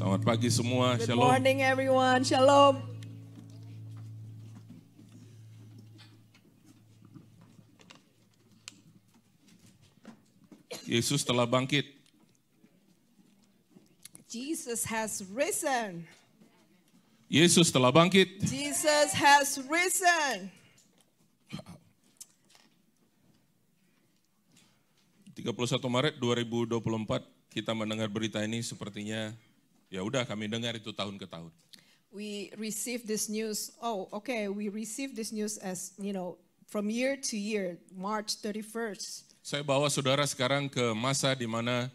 Selamat pagi semua, Good shalom. morning, everyone. Shalom. Yesus telah bangkit. Jesus has risen. Yesus telah bangkit. Jesus has risen. 31 Maret 2024 kita mendengar berita ini sepertinya ya udah kami dengar itu tahun ke tahun. We received this news. We received this news as, from year to year, March 31st. Saya bawa saudara sekarang ke masa di mana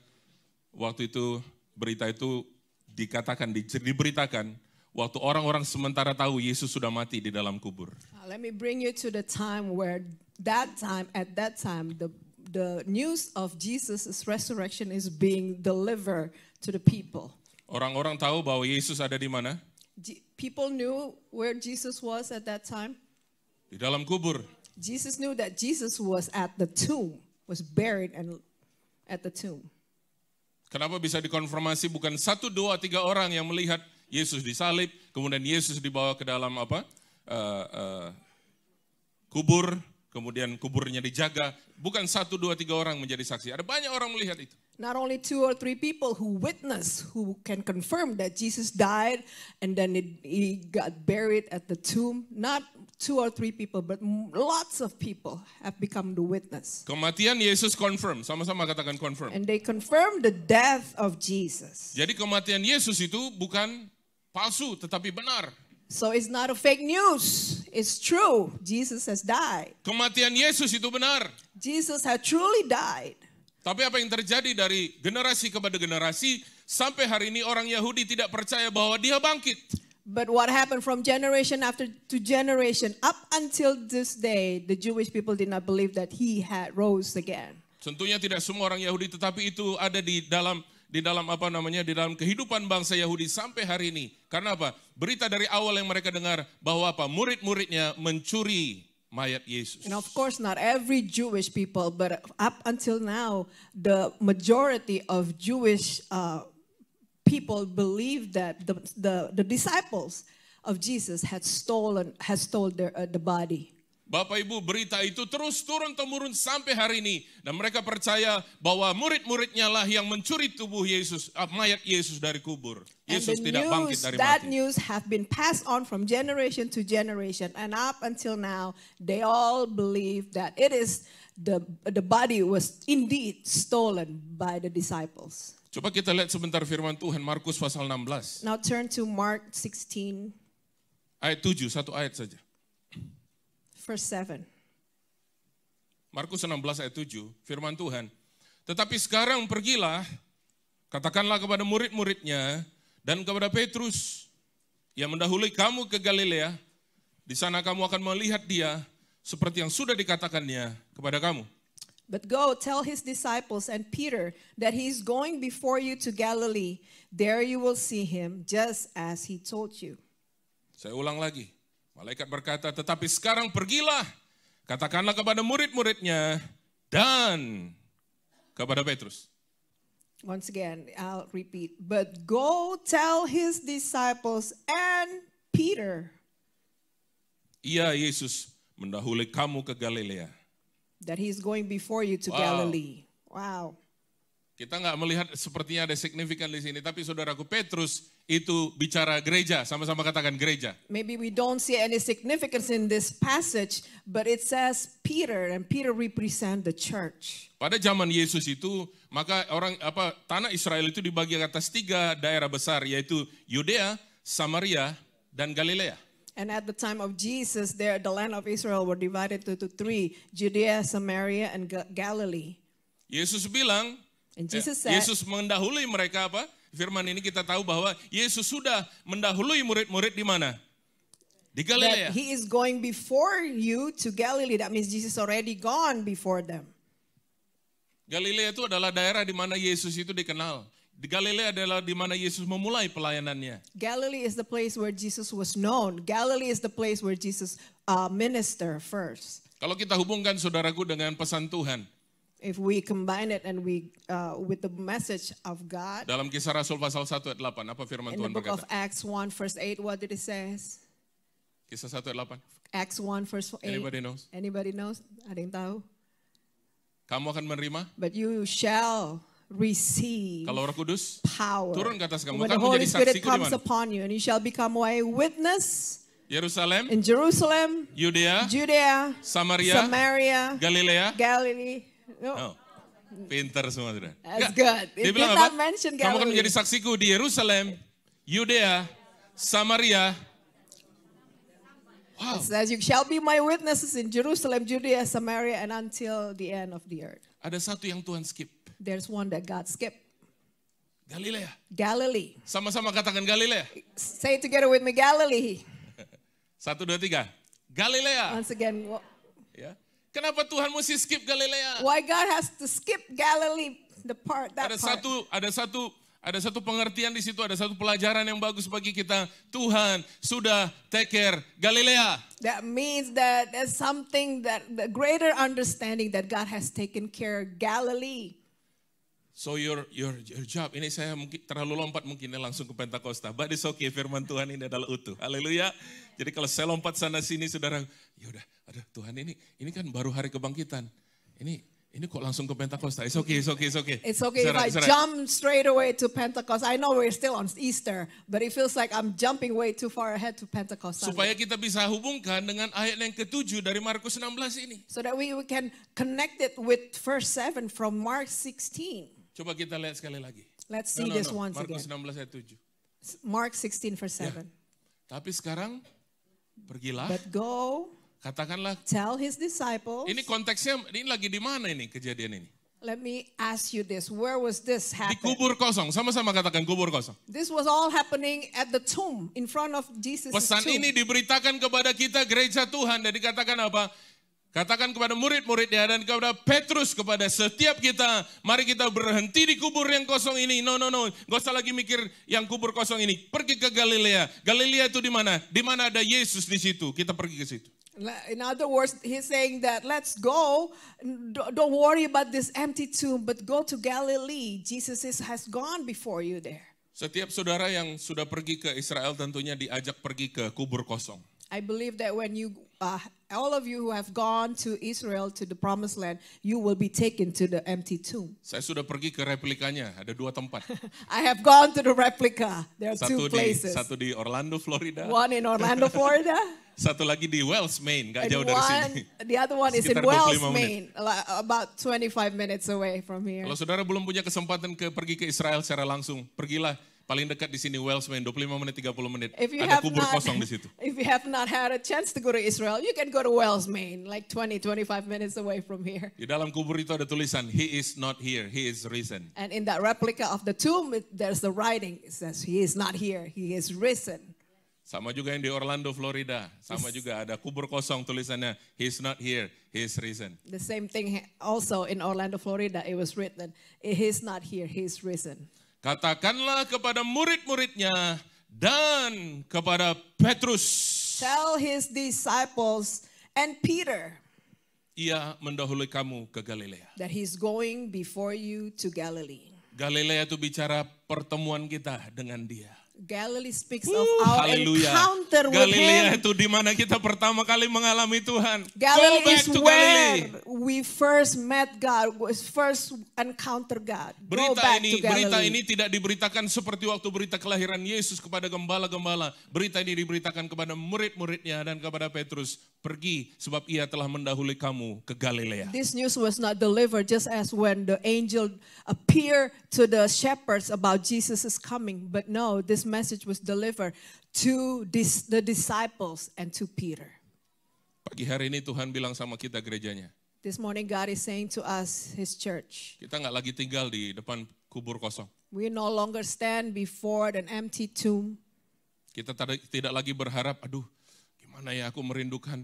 waktu itu berita itu diberitakan waktu orang-orang sementara tahu Yesus sudah mati di dalam kubur. Let me bring you to the time where at that time, the news of Jesus' resurrection is being delivered to the people. Orang-orang tahu bahwa Yesus ada di mana? People knew where Jesus was at that time. Di dalam kubur. Jesus knew that Jesus was at the tomb, was buried at the tomb. Kenapa bisa dikonfirmasi bukan 1, 2, 3 orang yang melihat Yesus disalib, kemudian Yesus dibawa ke dalam kubur, kemudian kuburnya dijaga. Bukan 1, 2, 3 orang menjadi saksi. Ada banyak orang melihat itu. Not only 2 or 3 people who witness, who can confirm that Jesus died and then he got buried at the tomb. Not 2 or 3 people, but lots of people have become the witness. Kematian Yesus confirm, sama-sama katakan confirm. And they confirm the death of Jesus. Jadi kematian Yesus itu bukan palsu, tetapi benar. So it's not a fake news. It's true. Jesus has died. Kematian Yesus itu benar. Jesus had truly died. Tapi apa yang terjadi dari generasi kepada generasi, sampai hari ini orang Yahudi tidak percaya bahwa dia bangkit. But what happened from generation to generation, up until this day, the Jewish people did not believe that he had rose again. Tentunya tidak semua orang Yahudi, tetapi itu ada di dalam kehidupan bangsa Yahudi sampai hari ini. Karena apa? Berita dari awal yang mereka dengar bahwa murid-muridnya mencuri mayat Yesus. And of course, not every Jewish people, but up until now, the majority of Jewish people believe that the disciples of Jesus had stole the body. Bapak Ibu, berita itu terus turun-temurun sampai hari ini. Dan mereka percaya bahwa murid-muridnya lah yang mencuri tubuh Yesus, mayat Yesus dari kubur. Yesus tidak bangkit dari that mati. news have been passed on from generation to generation. And up until now, they all believe that it is the body was indeed stolen by the disciples. Coba kita lihat sebentar firman Tuhan, Markus pasal 16. Now turn to Mark 16, Ayat 7, satu ayat saja. verse 7. Markus 16 ayat 7, firman Tuhan. Tetapi sekarang pergilah, katakanlah kepada murid-muridnya dan kepada Petrus yang mendahului kamu ke Galilea. Di sana kamu akan melihat dia seperti yang sudah dikatakannya kepada kamu. But go, tell his disciples and Peter that he is going before you to Galilee. There you will see him, just as he told you. Saya ulang lagi. Malaikat berkata, tetapi sekarang pergilah, katakanlah kepada murid-muridnya dan kepada Petrus. Once again, I'll repeat. But go tell his disciples and Peter. Iya, Yesus mendahului kamu ke Galilea. That he is going before you to Galilee. Wow. Kita nggak melihat sepertinya ada signifikan di sini, tapi saudaraku, Petrus itu bicara gereja, sama-sama katakan gereja. Maybe we don't see any significance in this passage, but it says Peter, and Peter represent the church. Pada zaman Yesus itu, maka tanah Israel itu dibagi atas 3 daerah besar, yaitu Yudea, Samaria, dan Galilea. And at the time of Jesus, the land of Israel were divided into 3, Judea, Samaria, and Galilee. Yesus bilang, And Jesus said, Yesus mendahului mereka apa? Firman ini kita tahu bahwa Yesus sudah mendahului murid-murid di mana? Di Galilea. that he is going before you to Galilee. That means Jesus already gone before them. Galilea itu adalah daerah di mana Yesus itu dikenal. Di Galilea adalah di mana Yesus memulai pelayanannya. Galilee is the place where Jesus was known. Galilee is the place where Jesus ministered first. Kalau kita hubungkan saudaraku dengan pesan Tuhan, If we combine it and we with the message of God, Dalam Kisah Rasul pasal 1 ayat 8, apa firman in the Tuhan book of berkata? Acts 1 verse 8, what did it says? Kisah 1 ayat 8. Acts 1 verse 8. Anybody knows? Anybody knows? Ada yang tahu? Kamu akan menerima But you shall receive kalau Roh Kudus power turun ke atas kamu, when kamu the Holy menjadi Spirit saksiku di comes mana? upon you, and you shall become my witness Yerusalem, in Jerusalem, Yudea, Judea, Samaria, Samaria, Galilea. Galilee. No, Oh, pinter semua sudah. that's Enggak. good. Dia It did bilang not apa? mention Kamu akan Galilee. menjadi saksiku di Yerusalem, Yudea, Samaria. Wow. It says, you shall be my witnesses in Jerusalem, Judea, Samaria, and until the end of the earth. Ada satu yang Tuhan skip. There's one that God skipped. Galilea. Galilee. Sama-sama katakan Galilea. Say it together with me, Galilee. 1, 2, 3. Galilea. Once again, Ya. Kenapa Tuhan mesti skip Galilea? why God has to skip Galilee, the part, that Ada part. ada satu pengertian di situ, ada satu pelajaran yang bagus bagi kita. Tuhan sudah take care Galilea. That means that there's something that the greater understanding that God has taken care of Galilee. So your job, ini saya mungkin terlalu lompat mungkin ya langsung ke Pentakosta. But it's okay, firman Tuhan ini adalah utuh. Haleluya. Jadi kalau saya lompat sana sini saudara, ya udah, aduh Tuhan ini kan baru hari kebangkitan. Ini kok langsung ke Pentakosta. It's okay. It's okay Saudara, if I jump straight away to Pentecost. I know we're still on Easter, but it feels like I'm jumping way too far ahead to Pentecost Sunday. supaya kita bisa hubungkan dengan ayat yang ke-7 dari Markus 16 ini. So that we can connect it with verse 7 from Mark 16. Coba kita lihat sekali lagi. Let's see this once Markus again. 16 ayat 7. Mark 16 verse 7. Tapi sekarang pergilah, But go katakanlah. tell his disciples. Ini konteksnya, ini lagi di mana ini kejadian ini? Let me ask you this. Where was this Di happening? kubur kosong. Sama-sama katakan kubur kosong. This was all happening at the tomb, in front of Jesus' Pesan tomb. ini diberitakan kepada kita gereja Tuhan dan dikatakan apa? Katakan kepada murid-muridnya dan kepada Petrus, kepada setiap kita, mari kita berhenti di kubur yang kosong ini. No. Gak usah lagi mikir yang kubur kosong ini. Pergi ke Galilea. Galilea itu di mana? Di mana ada Yesus di situ. Kita pergi ke situ. In other words, he's saying that let's go. Don't worry about this empty tomb, but go to Galilee. Jesus has gone before you there. Setiap saudara yang sudah pergi ke Israel tentunya diajak pergi ke kubur kosong. I believe that when you, all of you who have gone to Israel, to the promised land, you will be taken to the empty tomb. Saya sudah pergi ke replikanya, ada 2 tempat. I have gone to the replica. There are 2 places. Satu di Orlando, Florida. One in Orlando, Florida. Satu lagi di Wells, Maine, gak And jauh dari sini. the other one is in Sekitar 25 Wells, menit. Maine, about 25 minutes away from here. Kalau saudara belum punya kesempatan pergi ke Israel secara langsung, pergilah paling dekat di sini Wells, Maine, 25 menit, 30 menit. Ada kubur kosong di situ. If you have not had a chance to go to Israel, you can go to Wells, Maine, like 20-25 minutes away from here. Di dalam kubur itu ada tulisan, He is not here, He is risen. And in that replica of the tomb, there's the writing. It says, He is not here, He is risen. Sama juga yang di Orlando, Florida. Sama juga ada kubur kosong tulisannya, He is not here, He is risen. The same thing also in Orlando, Florida, it was written, He is not here, He is risen. Katakanlah kepada murid-muridnya dan kepada Petrus. Tell his disciples and Peter Ia mendahului kamu ke Galilea. that he's going before you to Galilee. Galilea itu bicara pertemuan kita dengan dia. Galilee speaks of our Haleluya. encounter with Galilea him. itu di mana kita pertama kali mengalami Tuhan. Galilee Go back is to where Galilee. we first met God, was first encounter God. Go back to Berita Galilee. ini tidak diberitakan seperti waktu berita kelahiran Yesus kepada gembala-gembala. Berita ini diberitakan kepada murid-muridnya dan kepada Petrus. Pergi sebab ia telah mendahului kamu ke Galilea. This news was not delivered just as when the angel appeared to the shepherds about Jesus' coming. But no, this message was delivered to the disciples and to Peter. Pagi hari ini Tuhan bilang sama kita gerejanya. This morning God is saying to us, His church, Kita nggak lagi tinggal di depan kubur kosong. we no longer stand before an empty tomb. Kita tidak lagi berharap, aduh gimana ya aku merindukan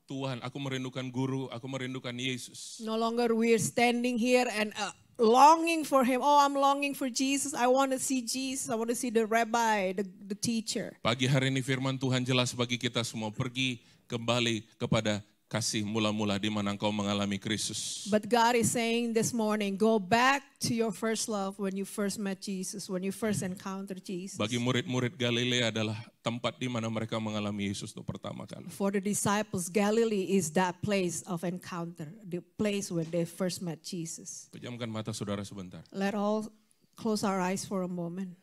Tuhan, aku merindukan guru, aku merindukan Yesus. No longer we're standing here and longing for Him. Oh, I'm longing for Jesus. I want to see Jesus. I want to see the rabbi, the teacher. Pagi hari ini firman Tuhan jelas bagi kita semua, pergi kembali kepada kasih mula-mula di mana engkau mengalami Kristus. But God is saying this morning, go back to your first love when you first met Jesus, when you first encountered Jesus. Bagi murid-murid Galilea adalah tempat di mana mereka mengalami Yesus untuk pertama kali. For the disciples, Galilee is that place of encounter, the place where they first met Jesus. Pejamkan mata saudara sebentar. Let all close our eyes for a moment.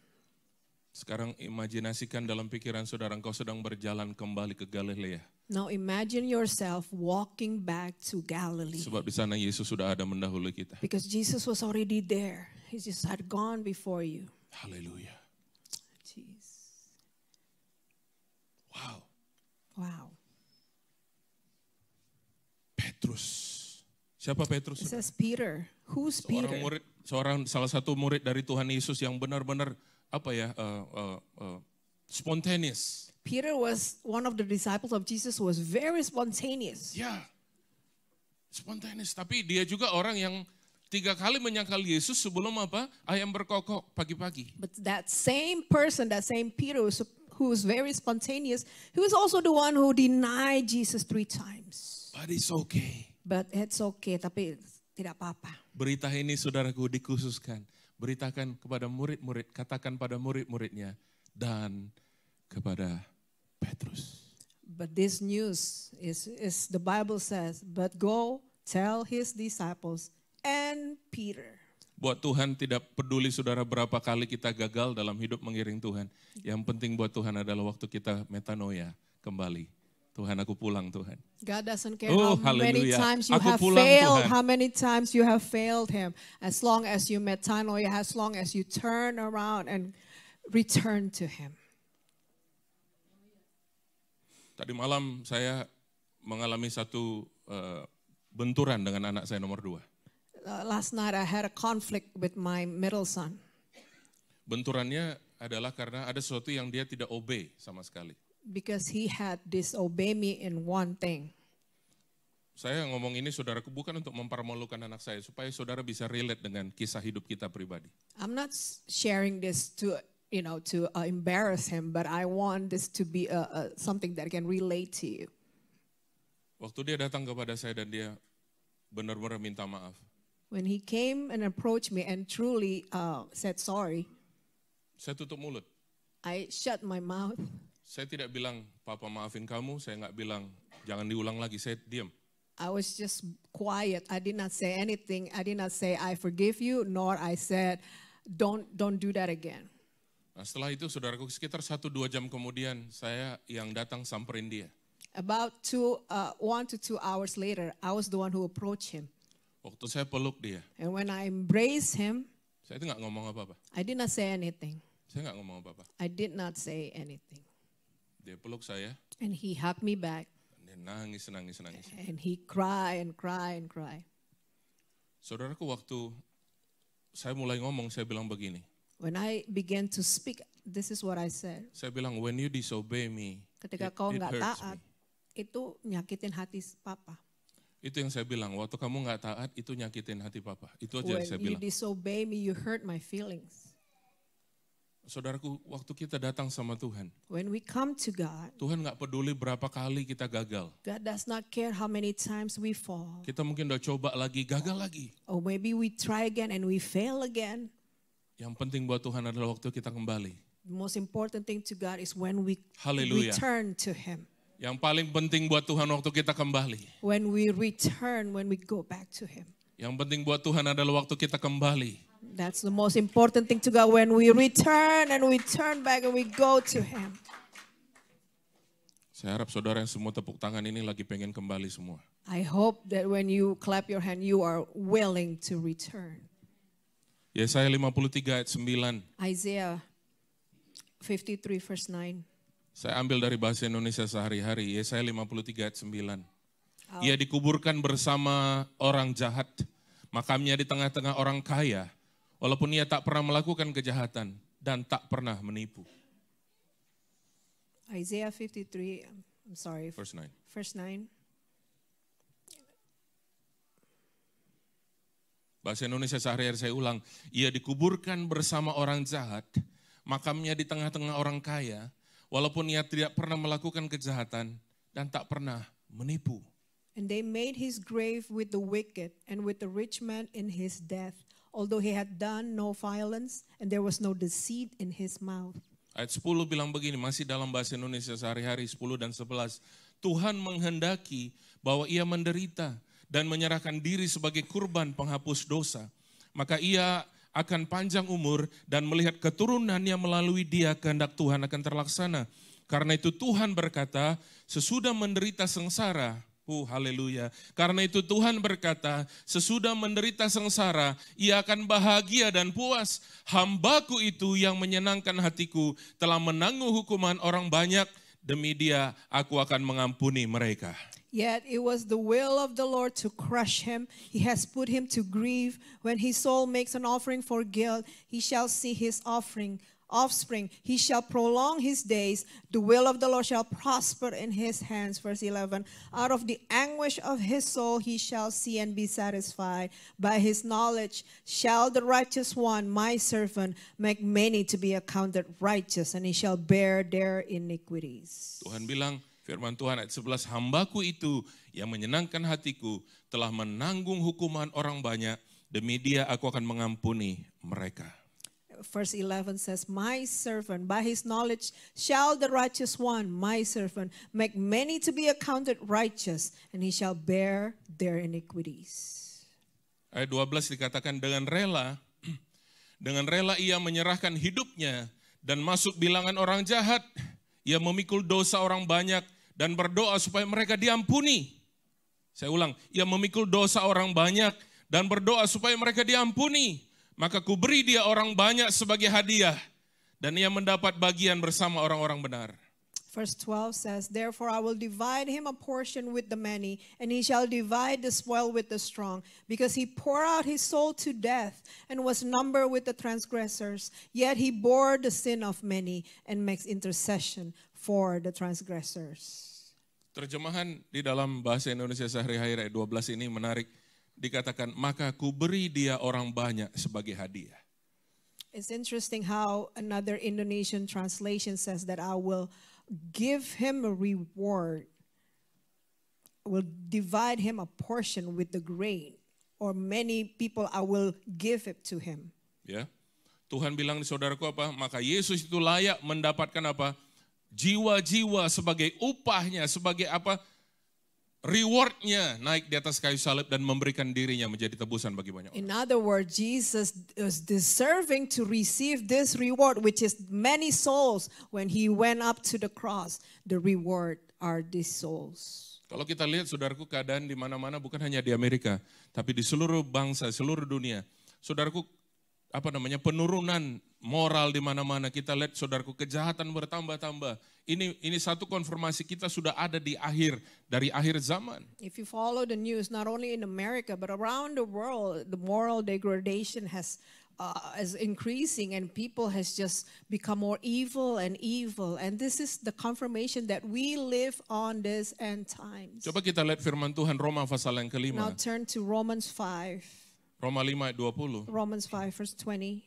Sekarang imajinasikan dalam pikiran saudara engkau sedang berjalan kembali ke Galilea. Now imagine yourself walking back to Galilee. Sebab di sana Yesus sudah ada mendahului kita. Because Jesus was already there. He just had gone before you. Haleluya. Jeez. Wow. Wow. Petrus. Siapa Petrus? It says Peter. Who's Seorang Peter? murid, salah satu murid dari Tuhan Yesus yang benar-benar spontaneous. Peter was one of the disciples of Jesus who was very spontaneous. Ya, spontaneous. Tapi dia juga orang yang 3 kali menyangkal Yesus sebelum ayam berkokok pagi-pagi. But that same person, that same Peter who was very spontaneous, he was also the one who denied Jesus 3 times. But it's okay. But it's okay, tapi tidak apa-apa. Berita ini saudaraku dikhususkan. Beritakan kepada murid-murid, katakan pada murid-muridnya dan kepada Petrus. But this news is the Bible says, but go tell his disciples and Peter. Buat Tuhan tidak peduli saudara berapa kali kita gagal dalam hidup mengiring Tuhan. Yang penting buat Tuhan adalah waktu kita metanoia kembali. Tuhan, aku pulang Tuhan. God doesn't care Oh, how many hallelujah. times you Aku have pulang, failed, Tuhan. how many times you have failed him. As long as you metanoia, as long as you turn around and return to him. Tadi malam saya mengalami satu benturan dengan anak saya nomor 2. Last night I had a conflict with my middle son. Benturannya adalah karena ada sesuatu yang dia tidak obey sama sekali. Because he had disobeyed me in one thing. Saya ngomong ini saudaraku bukan untuk mempermalukan anak saya, supaya saudara bisa relate dengan kisah hidup kita pribadi. I'm not sharing this to embarrass him, but I want this to be something that can relate to you. Waktu dia datang kepada saya dan dia benar-benar minta maaf. When he came and approached me and truly said sorry, Saya tutup mulut. I shut my mouth. Saya tidak bilang, Papa maafin kamu, saya nggak bilang, jangan diulang lagi, saya diam. I was just quiet. I did not say anything. I did not say I forgive you, nor I said don't do that again. Nah, setelah itu saudaraku sekitar 1-2 jam kemudian saya yang datang samperin dia. About 1 to 2 hours later, I was the one who approached him. Waktu saya peluk dia, And when I embraced him, saya itu nggak ngomong apa-apa. I did not say anything. Saya nggak ngomong apa-apa. I did not say anything. Dia peluk saya, And he hugged me back. dia nangis. And he cried and cried and cried. Saudaraku waktu saya mulai ngomong, saya bilang begini. When I began to speak, this is what I said. Saya bilang, when you disobey me, Ketika it kau nggak hurts taat, me. itu nyakitin hati Papa. Itu yang saya bilang, waktu kamu nggak taat, itu nyakitin hati Papa. Itu aja yang saya When you bilang. disobey me, you hurt my feelings. Saudaraku, waktu kita datang sama Tuhan, When we come to God, Tuhan nggak peduli berapa kali kita gagal. God does not care how many times we fall. Kita mungkin udah coba lagi, gagal lagi. Or maybe we try again and we fail again. Yang penting buat Tuhan adalah waktu kita kembali. The most important thing to God is when we Hallelujah. return to Him. Yang paling penting buat Tuhan waktu kita kembali. When we return, when we go back to Him. Yang penting buat Tuhan adalah waktu kita kembali. That's the most important thing to God, when we return and we turn back and we go to Him. Saya harap saudara yang semua tepuk tangan ini lagi pengen kembali semua. I hope that when you clap your hand, you are willing to return. Yesaya 53 ayat 9. Isaiah 53 verse 9. Saya ambil dari bahasa Indonesia sehari-hari. Yesaya 53 ayat 9. Ia dikuburkan bersama orang jahat, makamnya di tengah-tengah orang kaya, walaupun ia tak pernah melakukan kejahatan dan tak pernah menipu. Isaiah 53, I'm sorry, Verse 9. verse 9. Bahasa Indonesia sehari-hari saya ulang. Ia dikuburkan bersama orang jahat, makamnya di tengah-tengah orang kaya, walaupun ia tidak pernah melakukan kejahatan dan tak pernah menipu. And they made his grave with the wicked and with the rich man in his death, although he had done no violence and there was no deceit in his mouth. Ayat 10 bilang begini, masih dalam bahasa Indonesia sehari-hari 10 dan 11. Tuhan menghendaki bahwa ia menderita dan menyerahkan diri sebagai kurban penghapus dosa. Maka ia akan panjang umur dan melihat keturunannya melalui dia kehendak Tuhan akan terlaksana. Karena itu Tuhan berkata, sesudah menderita sengsara, haleluya. Karena itu Tuhan berkata, sesudah menderita sengsara, ia akan bahagia dan puas. Hambaku itu yang menyenangkan hatiku telah menanggung hukuman orang banyak, demi dia aku akan mengampuni mereka. Yet it was the will of the Lord to crush him. He has put him to grief. When his soul makes an offering for guilt, he shall see his offspring. He shall prolong his days. The will of the Lord shall prosper in his hands. Verse 11. Out of the anguish of his soul he shall see and be satisfied. By his knowledge shall the righteous one, my servant, make many to be accounted righteous, and he shall bear their iniquities. Tuhan bilang, firman Tuhan ayat 11, hambaku itu yang menyenangkan hatiku telah menanggung hukuman orang banyak, demi dia aku akan mengampuni mereka. Verse 11 says, my servant, by his knowledge shall the righteous one, my servant, make many to be accounted righteous, and he shall bear their iniquities. Ayat 12 dikatakan dengan rela ia menyerahkan hidupnya dan masuk bilangan orang jahat. Ia memikul dosa orang banyak dan berdoa supaya mereka diampuni. Saya ulang, ia memikul dosa orang banyak dan berdoa supaya mereka diampuni. Maka kuberi dia orang banyak sebagai hadiah, dan ia mendapat bagian bersama orang-orang benar. Verse 12 says, therefore I will divide him a portion with the many, and he shall divide the spoil with the strong, because he poured out his soul to death and was numbered with the transgressors. Yet he bore the sin of many and makes intercession for the transgressors. Terjemahan di dalam bahasa Indonesia sehari-hari ayat 12 ini menarik. Dikatakan, maka kuberi dia orang banyak sebagai hadiah. It's interesting how another Indonesian translation says that I will give him a reward, will divide him a portion with the grain, or many people I will give it to him. Ya, Tuhan bilang di saudaraku apa? Maka Yesus itu layak mendapatkan apa? Jiwa-jiwa sebagai upahnya, sebagai apa? Rewardnya naik di atas kayu salib dan memberikan dirinya menjadi tebusan bagi banyak orang. In other words, Jesus is deserving to receive this reward, which is many souls. When he went up to the cross, the reward are these souls. Kalau kita lihat saudaraku keadaan di mana-mana, bukan hanya di Amerika, tapi di seluruh bangsa, seluruh dunia. Saudaraku, penurunan moral di mana-mana. Kita lihat saudaraku kejahatan bertambah-tambah. Ini satu konfirmasi kita sudah ada di dari akhir zaman. If you follow the news, not only in America but around the world, the moral degradation is increasing, and people has just become more evil and evil. And this is the confirmation that we live on this end times. Coba kita lihat firman Tuhan Roma pasal yang kelima. Now turn to Romans 5. Roma 5 ayat 20. Romans 5 verse 20.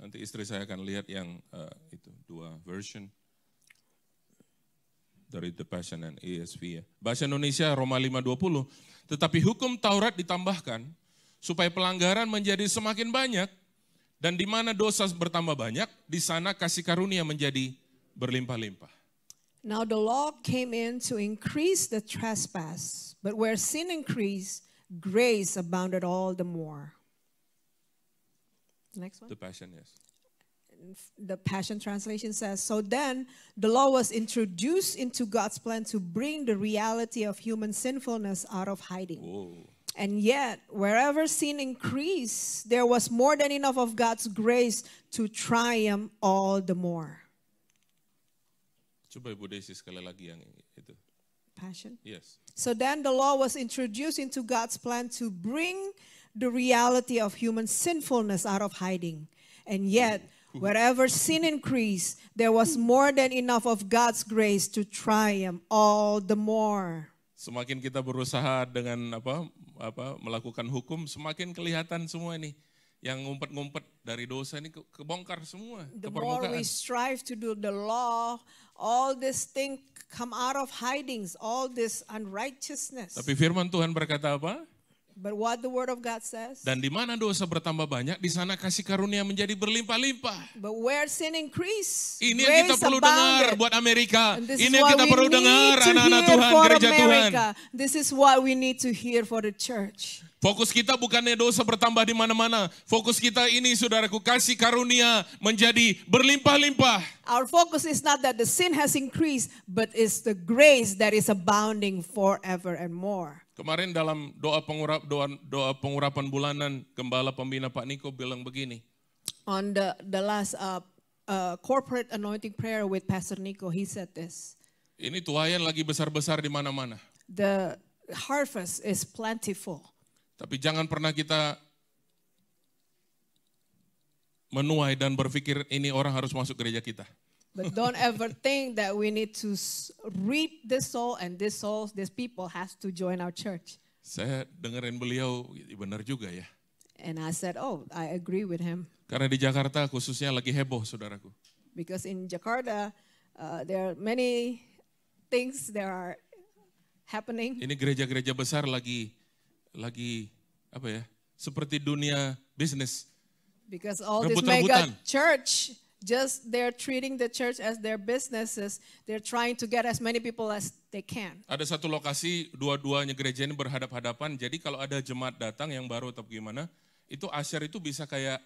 Nanti istri saya akan lihat yang itu dua version dari The Passion and ESV ya. Bahasa Indonesia Roma 5:20. Tetapi hukum Taurat ditambahkan supaya pelanggaran menjadi semakin banyak, dan di mana dosa bertambah banyak, di sana kasih karunia menjadi berlimpah-limpah. Now the law came in to increase the trespass, but where sin increased, grace abounded all the more. Next one. The Passion, yes. The Passion Translation says, so then the law was introduced into God's plan to bring the reality of human sinfulness out of hiding. Wow. And yet, wherever sin increased, there was more than enough of God's grace to triumph all the more. Coba Ibu Desi sekali lagi yang itu. Passion? Yes. So then the law was introduced into God's plan to bring the reality of human sinfulness out of hiding. And yet, wherever sin increased, there was more than enough of God's grace to triumph all the more. Semakin kita berusaha dengan melakukan hukum, semakin kelihatan semua ini. yang ngumpet-ngumpet dari dosa ini kebongkar semua The ke more we permukaan. strive to do the law, all this thing come out of hidings, all this unrighteousness. Tapi firman Tuhan berkata apa? But what the word of God says, Dan di mana dosa bertambah banyak, di sana kasih karunia menjadi berlimpah-limpah. but where sin increase, Ini yang kita grace perlu dengar abounded. buat Amerika. And this Ini is yang what kita we perlu need dengar to anak-anak hear Tuhan, for gereja Tuhan. America. This is what we need to hear for the church. Fokus kita bukannya dosa bertambah di mana-mana. Fokus kita ini, saudaraku, kasih karunia menjadi berlimpah-limpah. Our focus is not that the sin has increased, but it's the grace that is abounding forever and more. Kemarin dalam doa pengurapan bulanan, Gembala Pembina Pak Niko bilang begini. On the last corporate anointing prayer with Pastor Nico, he said this. Ini tuayan lagi besar-besar di mana-mana. The harvest is plentiful. Tapi jangan pernah kita menuai dan berpikir ini orang harus masuk gereja kita. But don't ever think that we need to reap this soul and this soul, these people has to join our church. Saya dengerin beliau, benar juga ya. And I said, oh, I agree with him. Karena di Jakarta khususnya lagi heboh, saudaraku. Because in Jakarta, there are many things that are happening. Ini gereja-gereja besar lagi apa ya? Seperti dunia bisnis. Because all this Rebut-rebutan. mega church, just they're treating the church as their businesses. They're trying to get as many people as they can. Ada satu lokasi, dua-duanya gereja ini berhadap-hadapan. Jadi kalau ada jemaat datang yang baru atau gimana, itu asyar itu bisa kayak,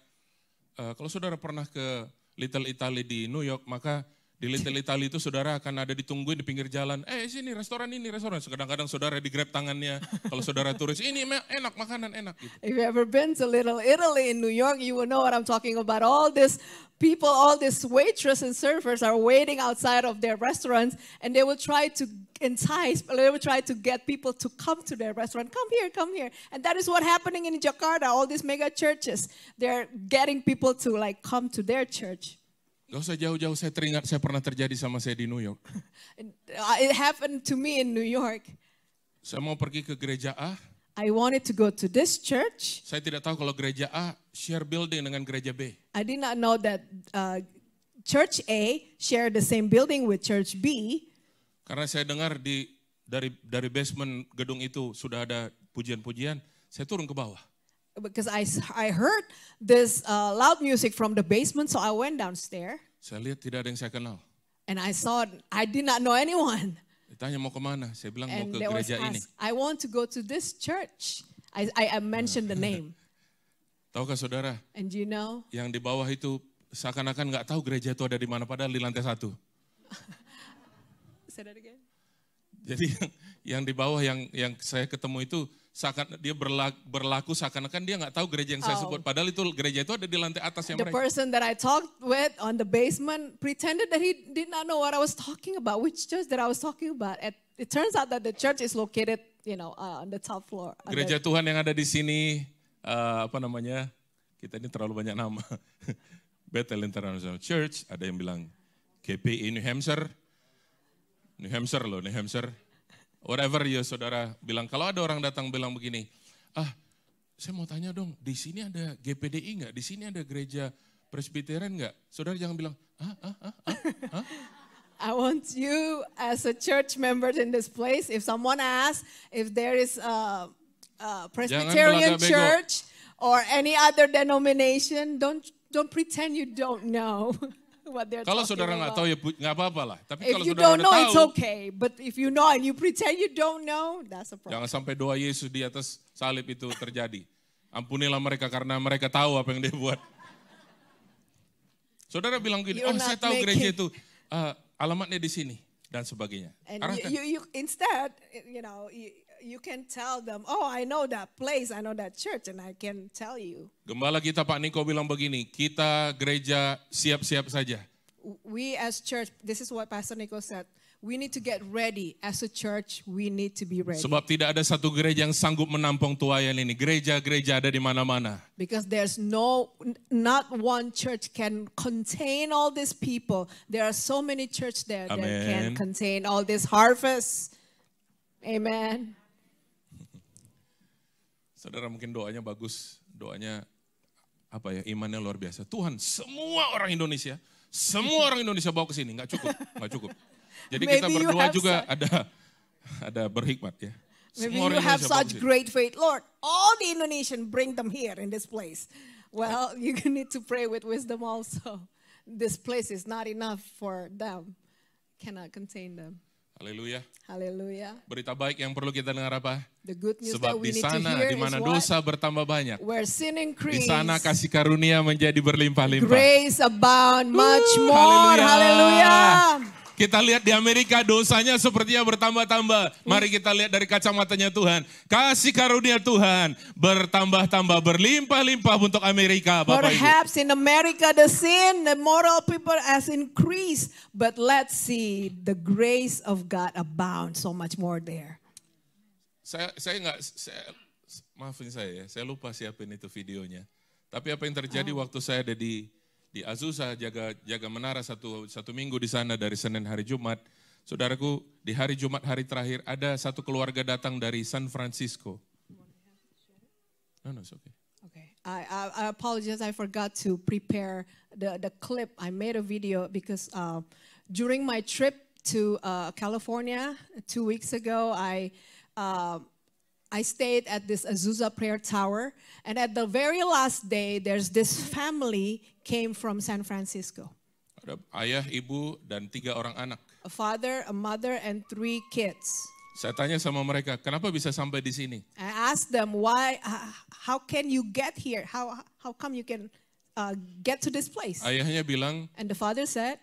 kalau saudara pernah ke Little Italy di New York, maka di Little Italy itu saudara akan ada ditungguin di pinggir jalan. Sini restoran ini, restoran. Kadang-kadang saudara di-grab tangannya. Kalau saudara turis, ini enak, makanan enak. Gitu. If you ever been to Little Italy in New York, you will know what I'm talking about. All these people, all these waitress and servers are waiting outside of their restaurants, and they will try to entice, they will try to get people to come to their restaurant. Come here. And that is what happening in Jakarta, all these mega churches. They're getting people to like come to their church. Gak usah jauh-jauh, saya teringat saya pernah terjadi sama saya di New York. It happened to me in New York. Saya mau pergi ke gereja A. I wanted to go to this church. Saya tidak tahu kalau gereja A share building dengan gereja B. I did not know that Church A shared the same building with Church B. Karena saya dengar dari basement gedung itu sudah ada pujian-pujian, saya turun ke bawah. Because I heard this loud music from the basement, so I went downstairs. Saya lihat tidak ada yang saya kenal. And I did not know anyone. Ditanya mau kemana? Saya bilang mau And ke they was gereja ini. asked, I want to go to this church. I mentioned the name. Tahukah saudara, And you know, yang di bawah itu seakan-akan nggak tahu gereja itu ada di mana, padahal di lantai 1. say that again. Jadi yang di bawah yang saya ketemu itu dia berlaku seakan-akan dia nggak tahu gereja yang saya sebut. Padahal itu gereja itu ada di lantai atas yang The mereka. person that I talked with on the basement pretended that he did not know what I was talking about, which church that I was talking about. It turns out that the church is located, on the top floor. Gereja Tuhan yang ada di sini, kita ini terlalu banyak nama. Bethel International Church, ada yang bilang GPI New Hampshire. New Hampshire. Whatever ya saudara bilang, kalau ada orang datang bilang begini, saya mau tanya dong, di sini ada GPDI nggak? Di sini ada gereja Presbyterian nggak? Saudara jangan bilang, I want you as a church member in this place, if someone asks if there is a Presbyterian church or any other denomination, don't pretend you don't know. Kalau saudara nggak tahu ya nggak apa-apa lah. Tapi If kalau you saudara don't know, udah it's tahu, okay. But if you know and you pretend you don't know, that's a problem. jangan sampai doa Yesus di atas salib itu terjadi. Ampunilah mereka karena mereka tahu apa yang dia buat. Saudara bilang gini, You're saya not tahu making- gereja itu, alamatnya di sini dan sebagainya. And Arahkan. you instead, you can tell them, oh, I know that place, I know that church, and I can tell you. Gembala kita Pak Niko bilang begini, kita gereja siap-siap saja. We as church, this is what Pastor Nico said, we need to get ready. As a church, we need to be ready. Sebab tidak ada satu gereja yang sanggup menampung tuayan ini. Gereja-gereja ada di mana-mana. Because there's not one church can contain all these people. There are so many churches there that can Amen. contain all this harvest. Amen. Saudara mungkin doanya bagus, doanya imannya luar biasa. Tuhan, semua orang Indonesia bawa ke sini, nggak cukup. Jadi kita Maybe you berdoa have juga ada berhikmat ya. Maybe Semua you orang have Indonesia bawa ke such sini. great faith. Lord, all the Indonesian, bring them here in this place. Well, you need to pray with wisdom also. This place is not enough for them. Cannot contain them. Haleluya. Hallelujah. Berita baik yang perlu kita dengar apa? The good news that Sebab we di need to sana hear di mana is what? dosa bertambah banyak, Where sin di increase, sana kasih karunia menjadi berlimpah-limpah. grace abound much more. haleluya. Hallelujah. Kita lihat di Amerika dosanya sepertinya bertambah-tambah. Mari kita lihat dari kacamatanya Tuhan. Kasih karunia Tuhan bertambah-tambah, berlimpah-limpah untuk Amerika, Bapak Ibu. Perhaps in America the sin, the moral people has increased. But let's see the grace of God abound so much more there. Maafin saya ya, saya lupa siapin itu videonya. Tapi apa yang terjadi waktu saya ada di Azusa jaga menara satu minggu di sana dari Senin hari Jumat. Saudaraku, di hari Jumat hari terakhir ada satu keluarga datang dari San Francisco. No, it's okay. Okay, I apologize. I forgot to prepare the clip. I made a video because during my trip to California 2 weeks ago, I stayed at this Azusa Prayer Tower, and at the very last day, there's this family came from San Francisco. Ada ayah, ibu, dan 3 orang anak. A father, a mother, and 3 kids. Saya tanya sama mereka, kenapa bisa sampai di sini? I asked them, why? How can you get here? How come you can get to this place? Ayahnya bilang, And the father said,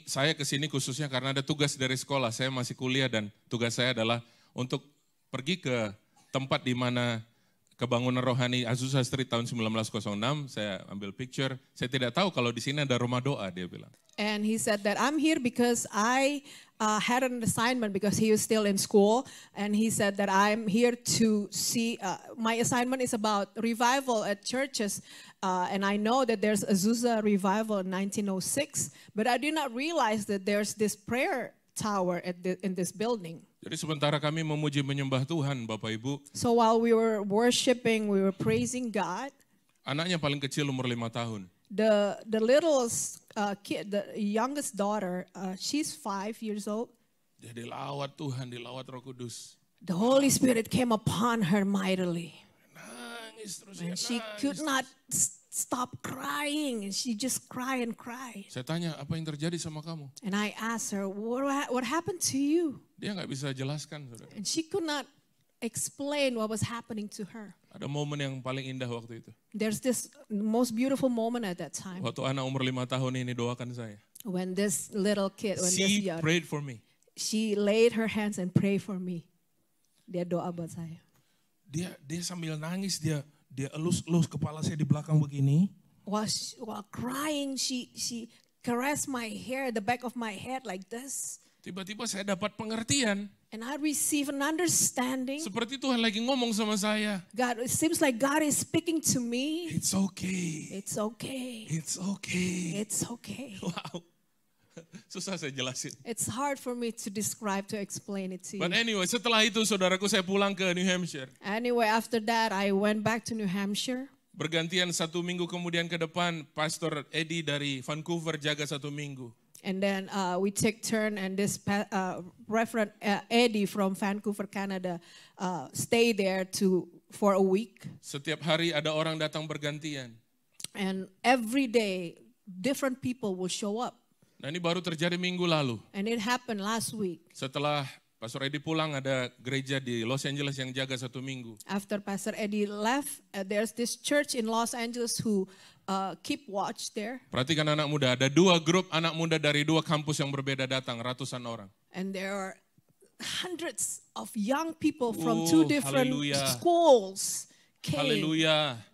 saya ke sini khususnya karena ada tugas dari sekolah. Saya masih kuliah dan tugas saya adalah untuk pergi ke tempat di mana kebangunan rohani Azusa Street tahun 1906, saya ambil picture. Saya tidak tahu kalau di sini ada rumah doa, dia bilang. and he said that I'm here because I had an assignment because he was still in school. And he said that I'm here to see, my assignment is about revival at churches. And I know that there's Azusa revival in 1906, but I did not realize that there's this prayer tower in this building. Jadi sementara kami memuji menyembah Tuhan, Bapak Ibu, So while we were worshiping, we were praising God, anaknya paling kecil umur 5 tahun. the littlest kid, the youngest daughter, she's 5 years old. Dia dilawat Tuhan, dilawat Roh Kudus. The Holy Spirit came upon her mightily. Nangis terus And ya, she nangis. could not stop crying. And she just cried and cried. Saya tanya, apa yang terjadi sama kamu? And I asked her, what happened to you? Dia nggak bisa jelaskan, saudara. And she could not explain what was happening to her. Ada momen yang paling indah waktu itu. There's this most beautiful moment at that time Waktu anak umur 5 tahun ini doakan saya. when this little kid, when this She young, prayed for me. she laid her hands and prayed for me. Dia doa buat saya. Dia sambil nangis dia elus-elus kepala saya di belakang begini. While crying, she caressed my hair, the back of my head like this. Tiba-tiba saya dapat pengertian. And I received an understanding. Seperti Tuhan lagi ngomong sama saya. God, it seems like God is speaking to me. It's okay. It's okay. It's okay. It's okay. Wow. Susah saya jelasin. It's hard for me to describe, to explain it to But you. anyway, setelah itu saudaraku saya pulang ke New Hampshire. Anyway, after that, I went back to New Hampshire. Bergantian 1 minggu kemudian ke depan, Pastor Eddie dari Vancouver jaga 1 minggu. And then we take turn, and this Reverend Eddie from Vancouver, Canada, stay there for a week. Setiap hari ada orang datang bergantian. And every day, different people will show up. Nah ini baru terjadi minggu lalu. And it happened last week. Setelah Pastor Eddie pulang ada gereja di Los Angeles yang jaga 1 minggu. After Pastor Eddie left, there's this church in Los Angeles who keep watch there. Perhatikan anak muda, ada 2 grup anak muda dari 2 kampus yang berbeda datang, ratusan orang. And there are hundreds of young people from Oh, 2 different hallelujah. schools came. Haleluya.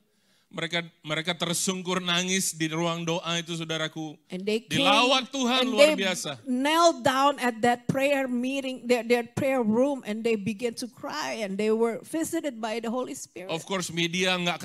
Mereka tersungkur nangis di ruang doa itu saudaraku. And they came, Dilawat Tuhan and luar they biasa. knelt down at that prayer meeting, their prayer room, and they began to cry, and they were visited by the Holy Spirit. Of course media nggak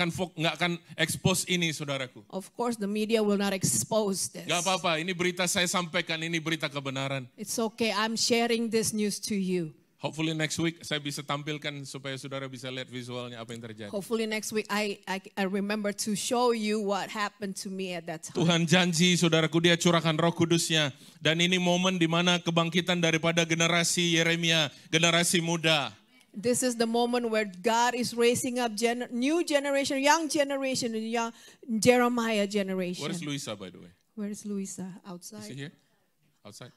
akan expose ini saudaraku. Of course, the media will not expose this. Gak apa-apa, ini berita saya sampaikan, ini berita kebenaran. It's okay, I'm sharing this news to you. Hopefully next week saya bisa tampilkan supaya saudara bisa lihat visualnya apa yang terjadi. Hopefully next week I remember to show you what happened to me at that time. Tuhan janji saudaraku dia curahkan Roh Kudusnya dan ini momen di mana kebangkitan daripada generasi Yeremia, generasi muda. This is the moment where God is raising up new generation, young generation, and young Jeremiah generation. Where is Luisa by the way? Where is Luisa? Is she Outside. here? Outside.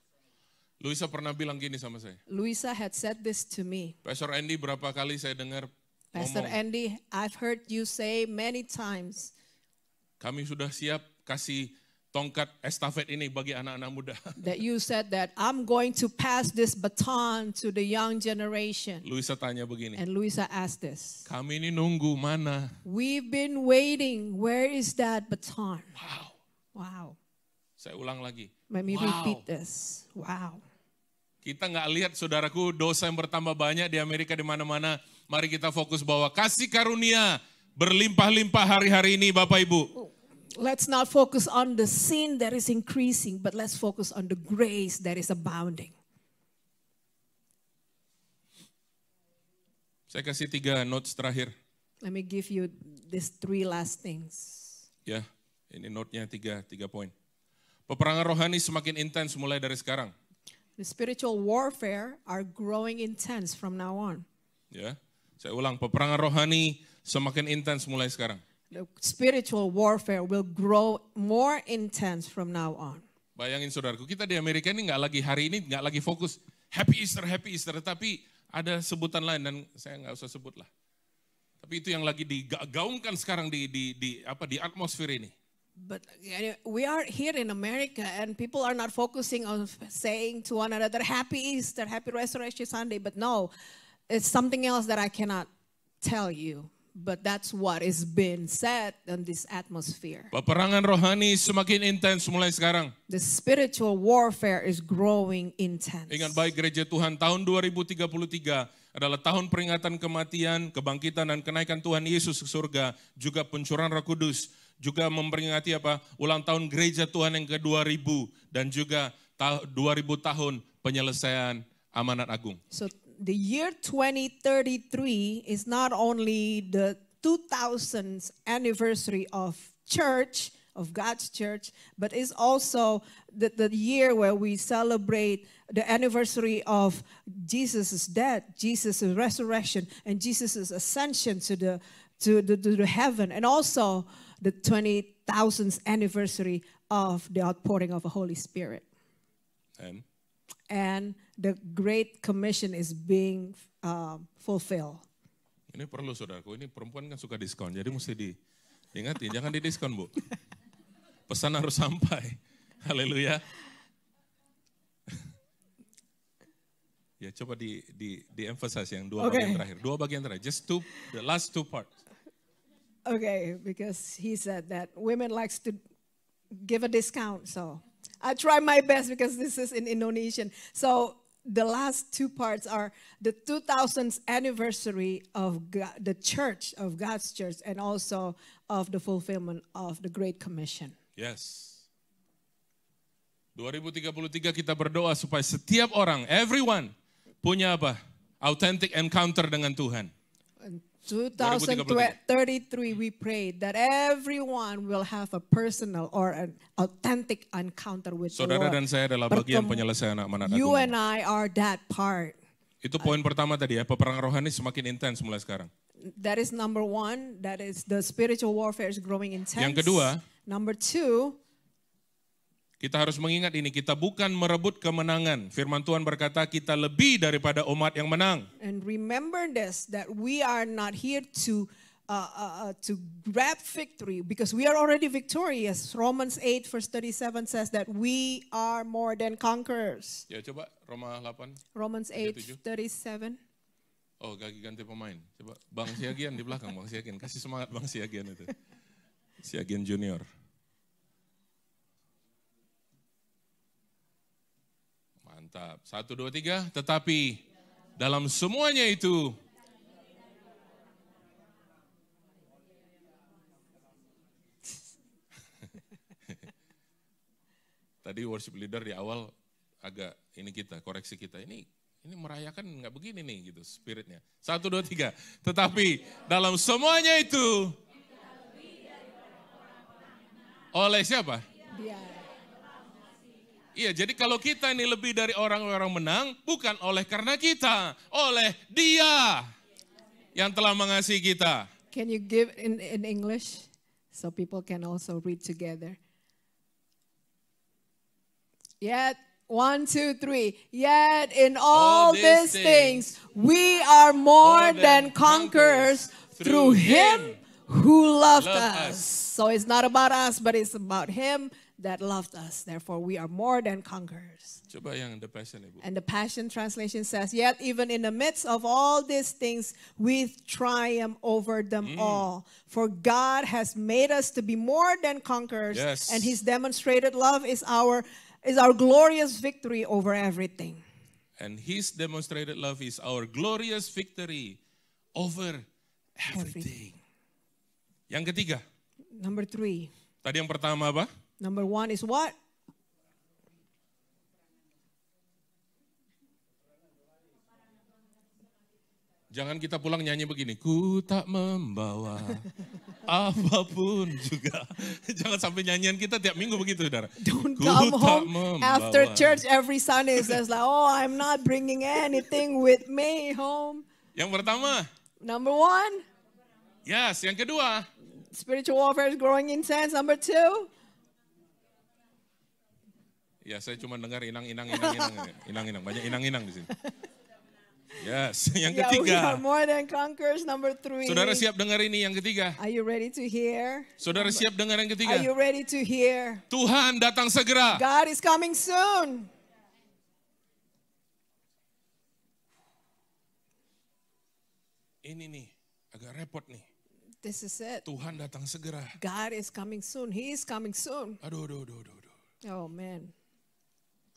Luisa pernah bilang gini sama saya. Luisa had said this to me. Pastor Andy berapa kali saya dengar Pastor ngomong, Andy, I've heard you say many times, kami sudah siap kasih tongkat estafet ini bagi anak-anak muda. that you said that I'm going to pass this baton to the young generation. Luisa tanya begini, And Luisa asked this. kami ini nunggu mana? We've been waiting. Where is that baton? Wow. Wow. Saya ulang lagi. Let me Wow. repeat this. Wow. Kita nggak lihat saudaraku dosa yang bertambah banyak di Amerika di mana-mana. Mari kita fokus bahwa kasih karunia berlimpah-limpah hari-hari ini Bapak Ibu. Let's not focus on the sin that is increasing, but let's focus on the grace that is abounding. Saya kasih 3 notes terakhir. Let me give you these 3 last things. Ya, ini note-nya 3 poin. Peperangan rohani semakin intens mulai dari sekarang. The spiritual warfare are growing intense from now on. Ya, saya ulang, peperangan rohani semakin intens mulai sekarang. The spiritual warfare will grow more intense from now on. Bayangin saudaraku, kita di Amerika ini nggak lagi hari ini nggak lagi fokus Happy Easter, tapi ada sebutan lain dan saya nggak usah sebut lah. Tapi itu yang lagi digaungkan sekarang di atmosfer ini. But we are here in America and people are not focusing on saying to one another, Happy Easter, Happy Resurrection Sunday. But no, it's something else that I cannot tell you. But that's what is being said in this atmosphere. Peperangan rohani semakin intens mulai sekarang. The spiritual warfare is growing intense. Ingat baik gereja Tuhan, tahun 2033 adalah tahun peringatan kematian, kebangkitan dan kenaikan Tuhan Yesus ke surga, juga pencurahan Roh Kudus, juga memperingati ulang tahun gereja Tuhan yang ke-2000 dan juga 2000 tahun penyelesaian amanat agung. So the year 2033 is not only the 2000th anniversary of church, of God's church, but it's also the year where we celebrate the anniversary of Jesus' death, Jesus' resurrection, and Jesus' ascension to the heaven, and also the 20,000th anniversary of the outpouring of the Holy Spirit. And the Great Commission is being fulfilled. Ini perlu saudaraku, ini perempuan kan suka diskon, jadi mesti diingatin, jangan didiskon Bu. Pesan harus sampai, haleluya. Ya coba di-emphasize yang dua bagian terakhir, just the last 2 parts. Okay, because he said that women likes to give a discount, so I try my best because this is in Indonesian. So the last 2 parts are the 2000th anniversary of the church, of God's church, and also of the fulfillment of the Great Commission. Yes. 2033 kita berdoa supaya setiap orang, everyone, punya authentic encounter dengan Tuhan. 2033, we pray that everyone will have a personal or an authentic encounter with Saudara the Lord. dan saya adalah bagian penyelesaian amanat agung. You and I are that part. Itu poin pertama tadi ya, peperangan rohani semakin intens mulai sekarang. That is number 1. That is the spiritual warfare is growing intense. Yang kedua, number 2, kita harus mengingat ini, kita bukan merebut kemenangan. Firman Tuhan berkata kita lebih daripada umat yang menang. and remember this, that we are not here to grab victory because we are already victorious. Romans 8 verse 37 says that we are more than conquerors. Ya coba Roma 8. Romans 8:37. Oh ganti pemain. Coba Bang Siagian di belakang, Bang Siagian. Kasih semangat Bang Siagian itu. Siagian Junior. Mantap. 1, 2, 3. Tetapi dalam semuanya itu tadi worship leader di awal agak koreksi kita. Ini ini merayakan nggak begini nih gitu spiritnya. 1, 2, 3. Tetapi dalam semuanya itu oleh siapa? Dia. Iya, jadi kalau kita ini lebih dari orang-orang menang, bukan oleh karena kita, oleh Dia yang telah mengasihi kita. Can you give in English so people can also read together? Yet, 1, 2, 3. Yet in all these things, we are more than conquerors through Him who loved us. So it's not about us, but it's about Him that loved us. Therefore, we are more than conquerors. Coba yang The Passion, Ibu. And the Passion Translation says, yet even in the midst of all these things, we triumph over them all. For God has made us to be more than conquerors, Yes. and His demonstrated love is our glorious victory over everything. And His demonstrated love is our glorious victory over everything. Yang ketiga, Number 3. tadi yang pertama apa? Number 1 is what? Jangan kita pulang nyanyi begini, ku tak membawa apapun juga. Jangan sampai nyanyian kita tiap minggu begitu, saudara. Don't Ku come tak home membawa. after church every Sunday. It says like, oh, I'm not bringing anything with me home. Yang pertama, Number 1, yes. Yang kedua, spiritual warfare is growing intense. Number 2, ya saya cuma dengar inang-inang. Banyak inang-inang di sini. Yes. Yang yeah, we ketiga, are more than conquerors. Number 3, saudara siap dengar ini yang ketiga. are you ready to hear? Saudara siap dengar yang Are ketiga. you ready to hear? Tuhan datang segera. God is coming soon. Ini nih, agak repot nih. This is it. Tuhan datang segera. God is coming soon. He is coming soon. Aduh. Oh, man.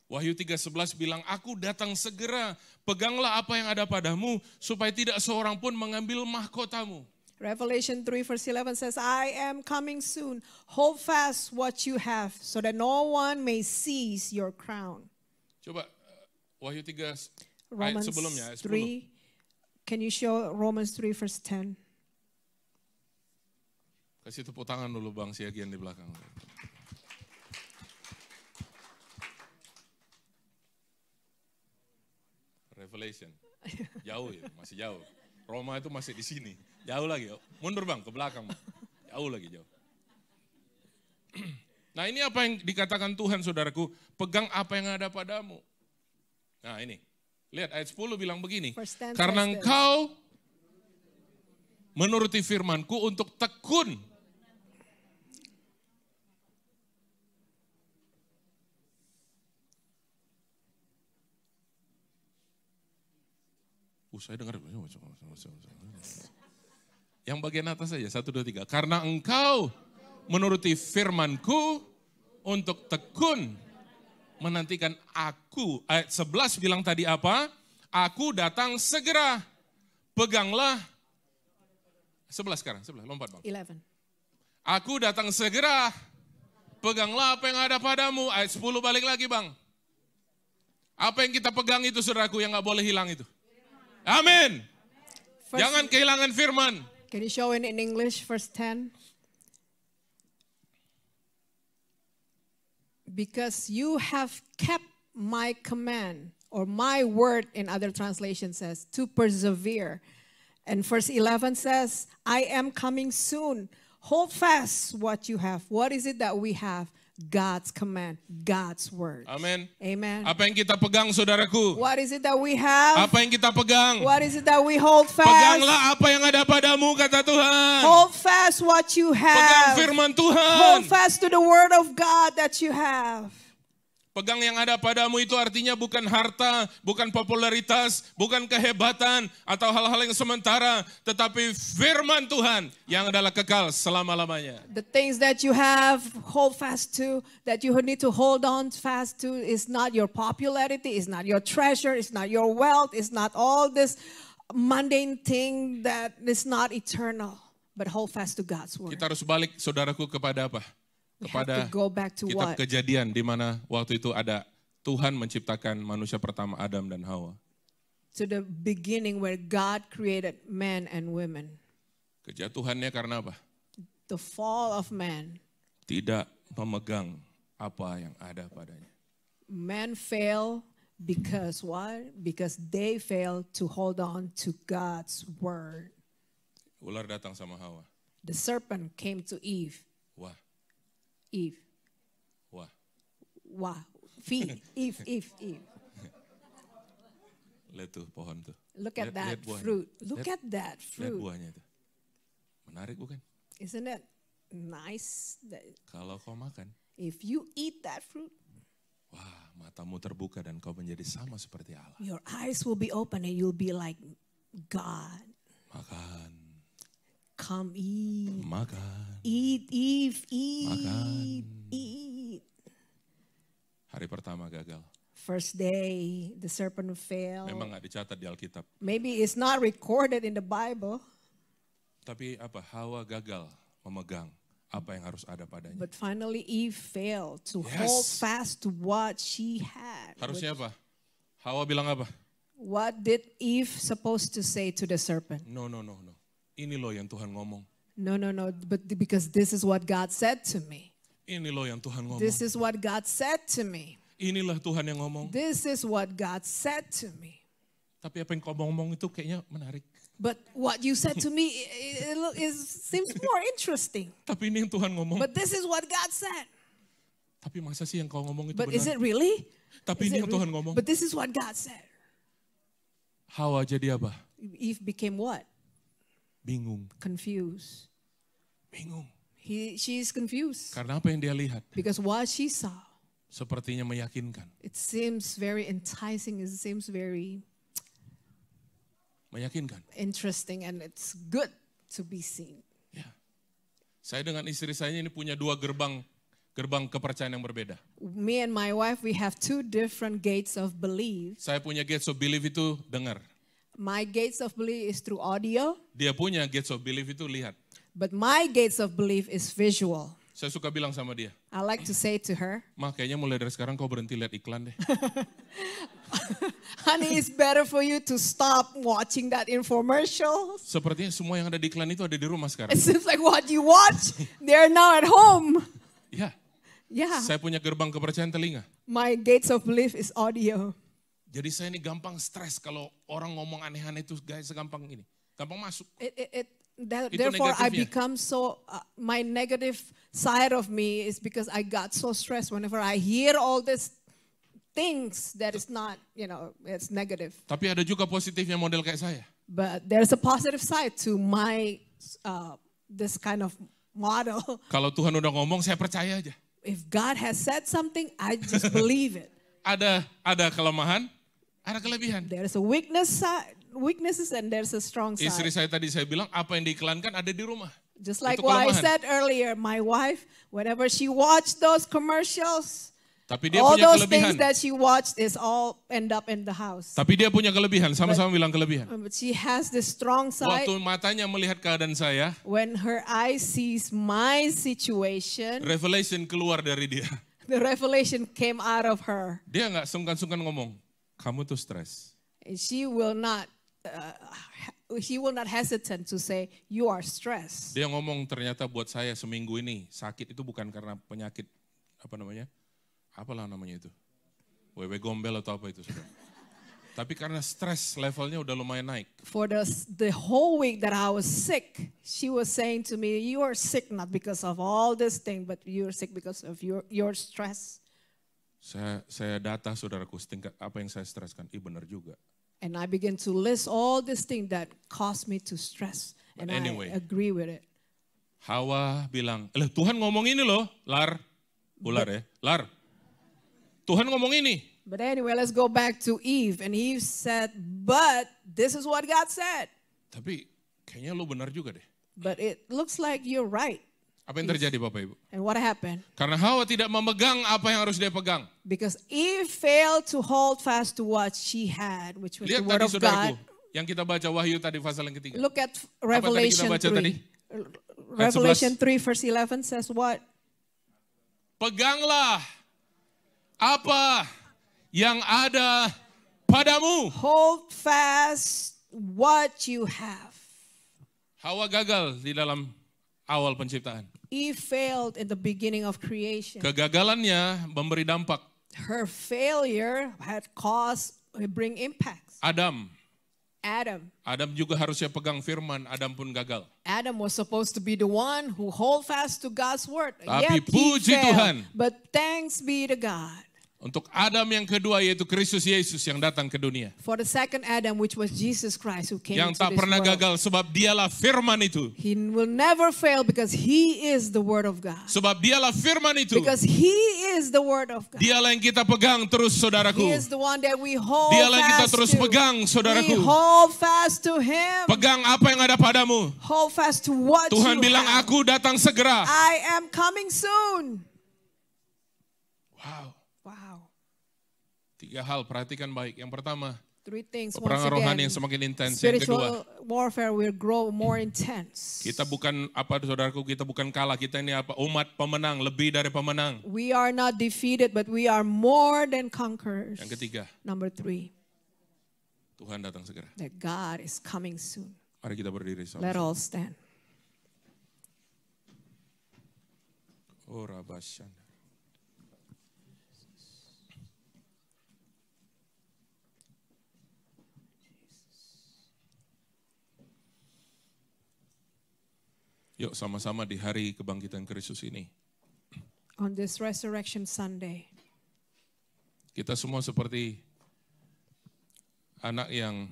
Wahyu 3:11 bilang, aku datang segera, peganglah apa yang ada padamu, supaya tidak seorang pun mengambil mahkotamu. Revelation 3 verse 11 says, I am coming soon. Hold fast what you have, so that no one may seize your crown. Coba, Wahyu 3 ayat Romans sebelumnya, ayat 3. 10. Can you show Romans 3 verse 10? Kasih tepuk tangan dulu Bang Siagian di belakang. Revelation. Jauh ya, masih jauh. Roma itu masih di sini. Jauh lagi. Mundur Bang, ke belakang. Jauh lagi, jauh. Nah ini apa yang dikatakan Tuhan saudaraku, pegang apa yang ada padamu. Nah ini, lihat ayat 10 bilang begini. Karena engkau menuruti firmanku untuk tekun. Saya dengar. Yang bagian atas saja, 1, 2, 3. Karena engkau menuruti firmanku untuk tekun menantikan aku. Ayat 11 bilang tadi apa? Aku datang segera. Peganglah. 11 sekarang, 11, lompat Bang. 11. Aku datang segera. Peganglah apa yang ada padamu. Ayat 10 balik lagi Bang. Apa yang kita pegang itu saudaraku yang gak boleh hilang itu. Amin. Jangan kehilangan firman. Can you show in English verse 10? Because you have kept my command, or my word in other translation says, to persevere. And verse 11 says, I am coming soon. Hold fast what you have. What is it that we have? God's command, God's word. Amin. Amen. Apa yang kita pegang saudaraku? What is it that we have? Apa yang kita pegang? What is it that we hold fast? Peganglah apa yang ada padamu kata Tuhan. Hold fast what you Pegang have. firman Tuhan. Hold fast to the word of God that you have. Pegang yang ada padamu itu artinya bukan harta, bukan popularitas, bukan kehebatan, atau hal-hal yang sementara, tetapi firman Tuhan yang adalah kekal selama-lamanya. The things that you have, hold fast to, that you need to hold on fast to, is not your popularity, is not your treasure, is not your wealth, is not all this mundane thing that is not eternal, but hold fast to God's word. Kita harus balik saudaraku kepada apa? We have Kepada to go back to kitab what? Kejadian di mana waktu itu ada Tuhan menciptakan manusia pertama Adam dan Hawa. to the beginning where God created men and women. Kejatuhannya karena apa? The fall of man. Tidak memegang apa yang ada padanya. Man fell because what? Because they failed to hold on to God's word. Ular datang sama Hawa. The serpent came to Eve. Wah, Eve. wah. Wow. Eve. Lihat tuh pohon tuh. Look at that Lihat buahnya. fruit. Look Lihat- at that Lihat fruit. buahnya itu. Menarik bukan? Isn't it nice that Kalau kau makan, if you eat that fruit, wah, matamu terbuka dan kau menjadi sama seperti Allah. your eyes will be open and you'll be like God. Makan, Come eat. makan. Eat, Eve, eat. Makan. Eat. Hari pertama gagal. First day, the serpent failed. Memang nggak dicatat di Alkitab. Maybe it's not recorded in the Bible, Tapi apa? Hawa gagal memegang apa yang harus ada padanya. but finally Eve failed to Yes. hold fast to what she had. Harusnya apa? Hawa bilang apa? What did Eve supposed to say to the serpent? No. Ini loh yang Tuhan ngomong. No, but because this is what God said to me. Ini loh yang Tuhan ngomong. This is what God said to me. Inilah Tuhan yang ngomong. This is what God said to me. Tapi apa yang kau ngomong itu kayaknya menarik. But what you said to me seems more interesting. Tapi ini yang Tuhan ngomong. But this is what God said. Tapi masa sih yang kau ngomong itu But is benar? it really? Tapi Is ini it yang Tuhan ngomong. But this is what God said. Hawa jadi apa? Eve became what? Bingung. Confused. Bingung. She's confused Karena apa yang dia lihat because what she saw, sepertinya meyakinkan. it seems very enticing. It seems very Meyakinkan. interesting, and it's good to be seen. Ya. Saya dengan istri saya ini punya dua gerbang kepercayaan yang berbeda. Me and my wife, we have two different gates of belief. Saya punya gates of belief itu dengar. My gates of belief is through audio, Dia punya gates of belief itu lihat. but my gates of belief is visual. Saya suka bilang sama dia, I like to say to her, "Mah, kayaknya mulai dari sekarang kau berhenti lihat iklan deh." honey, it's better for you to stop watching that infomercial. Sepertinya semua yang ada di iklan itu ada di rumah sekarang. It seems like what you watch, they're now at home. Ya, Yeah, saya punya gerbang kepercayaan telinga. my gates of belief is audio. Jadi saya ini gampang stres kalau orang ngomong aneh-aneh itu guys, segampang ini. Gampang masuk. Itu Therefore, I negatifnya. become so, my negative side of me is because I got so stressed whenever I hear all these things that is not, it's negative. Tapi ada juga positifnya model kayak saya. But there's a positive side to my, this kind of model. Kalau Tuhan udah ngomong, saya percaya aja. If God has said something, I just believe it. Ada kelemahan, ada kelebihan. There's a weaknesses and there's a strong Istri side. saya tadi saya bilang apa yang diiklankan ada di rumah. Just like Itu what I kelemahan. said earlier, my wife, whenever she watched those commercials, Tapi dia all punya those kelebihan. things that she watched is all end up in the house. Tapi dia punya kelebihan, sama-sama bilang kelebihan. But she has this strong side. Waktu matanya melihat keadaan saya, When her eye sees my situation, revelation keluar dari dia. the revelation came out of her. Dia nggak sungkan-sungkan ngomong, kamu tuh stres. And she will not hesitant to say, you are stressed. Dia ngomong ternyata buat saya seminggu ini sakit itu bukan karena penyakit apalah namanya itu, wewe gombel atau apa itu sudah. Tapi karena stres levelnya udah lumayan naik. For the whole week that I was sick, she was saying to me, you are sick not because of all this thing, but you're sick because of your stress. Saya data saudaraku, tingkat apa yang saya streskan, benar juga. And I begin to list all these things that caused me to stress. But And anyway. I agree with it. Hawa bilang, Tuhan ngomong ini loh, ular ya, Tuhan ngomong ini. But anyway, let's go back to Eve. And Eve said, but this is what God said. Tapi kayaknya lu benar juga deh. But it looks like you're right. Apa yang terjadi Bapak Ibu? And what happened? Karena Hawa tidak memegang apa yang harus dia pegang. Because Eve failed to hold fast to what she had, which was Lihat the word tadi of saudaraku, God. yang kita baca Wahyu tadi pasal yang ketiga. Look at kita Revelation baca 3. tadi? Revelation 3 verse 11 says what? Peganglah apa yang ada padamu. Hold fast what you have. Hawa gagal di dalam awal penciptaan. Eve failed in the beginning of creation. Kegagalannya memberi dampak. Her failure had bring impacts. Adam juga harusnya pegang firman, Adam pun gagal. Adam was supposed to be the one who hold fast to God's word. Tapi Yet he puji failed. Tuhan. But thanks be to God. Untuk Adam yang kedua yaitu Kristus Yesus yang datang ke dunia. For the second Adam, which was Jesus Christ who came Yang into tak this pernah world. gagal sebab dialah firman itu. He will never fail because he is the word of God. Sebab dialah firman itu. Because he is the word of God. Dialah yang kita pegang terus saudaraku. He is the one that we hold Dialah yang kita fast terus to. pegang saudaraku. We hold fast to him. Pegang apa yang ada padamu. Hold fast to what Tuhan you bilang have. aku datang segera. I am coming soon. Wow. Wow. 3 hal perhatikan baik. Yang pertama, 3 things. Once peperangan rohani again, yang semakin intens. Yang kedua, spiritual warfare will grow more intense. kita bukan saudaraku, kita bukan kalah. Kita ini umat pemenang, lebih dari pemenang. We are not defeated, but we are more than conquerors. Yang ketiga, Number 3, Tuhan datang segera. that God is coming soon. Mari kita berdiri Let sama-sama. all stand. Oh, Rabashana. Yuk sama-sama di hari kebangkitan Kristus ini. On this Resurrection Sunday, Kita semua seperti anak yang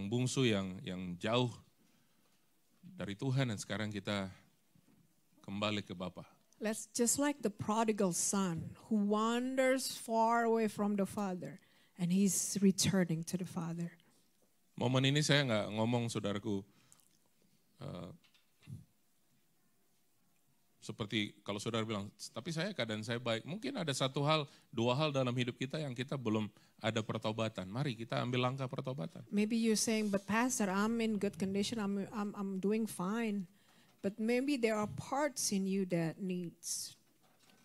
bungsu, yang jauh dari Tuhan, dan sekarang kita kembali ke Bapa. let's just like the prodigal son who wanders far away from the Father, and he's returning to the Father. Momen ini saya nggak ngomong saudaraku, seperti kalau saudara bilang, tapi keadaan saya baik. Mungkin ada 1 hal, 2 hal dalam hidup kita yang kita belum ada pertobatan. Mari kita ambil langkah pertobatan. Maybe you're saying, but Pastor, I'm in good condition, I'm doing fine. But maybe there are parts in you that needs.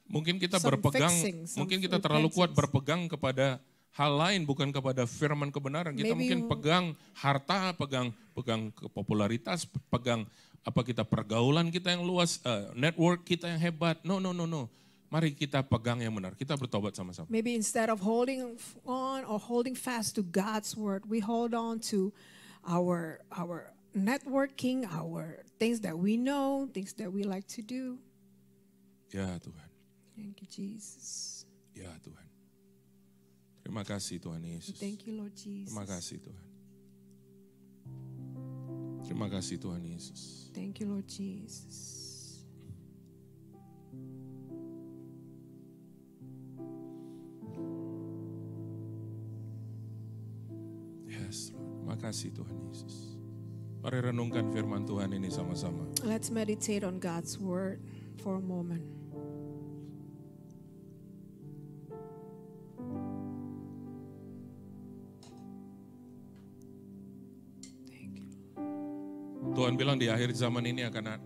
Mungkin kita Some berpegang, fixing, some mungkin kita terlalu kuat repentance. berpegang kepada hal lain, bukan kepada firman kebenaran. Kita Maybe mungkin pegang harta, pegang popularitas, pegang kita pergaulan kita yang luas, network kita yang hebat. No. Mari kita pegang yang benar. Kita bertobat sama-sama. Maybe instead of holding on or holding fast to God's word, we hold on to our networking, our things that we know, things that we like to do. Ya Tuhan. Thank you, Jesus. Ya Tuhan. Terima kasih Tuhan Yesus. Thank you, Lord Jesus. Terima kasih Tuhan. Terima kasih Tuhan Yesus. Thank you, Lord Jesus. Yes, Lord. Terima kasih Tuhan Yesus. Mari renungkan firman Tuhan ini sama-sama. Let's meditate on God's word for a moment. Thank you. Tuhan bilang di akhir zaman ini akan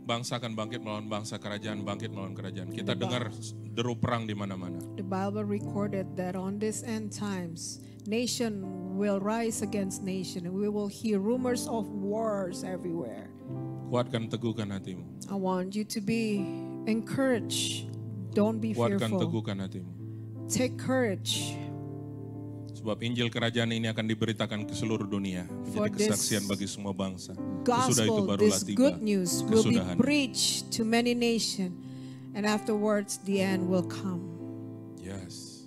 bangsa akan bangkit melawan bangsa, kerajaan bangkit melawan kerajaan. Kita dengar deru perang di mana-mana. The Bible recorded that on this end times, nation will rise against nation, and we will hear rumors of wars everywhere. Kuatkan, teguhkan hatimu. I want you to be encouraged. Don't be Kuatkan, fearful. teguhkan hatimu. Take courage. Sebab Injil kerajaan ini akan diberitakan ke seluruh dunia. For Menjadi kesaksian bagi semua bangsa. Sesudah itu Gospel, barulah this tiba good news will be kesudahan. preached to many nations, and afterwards the end will come. Yes.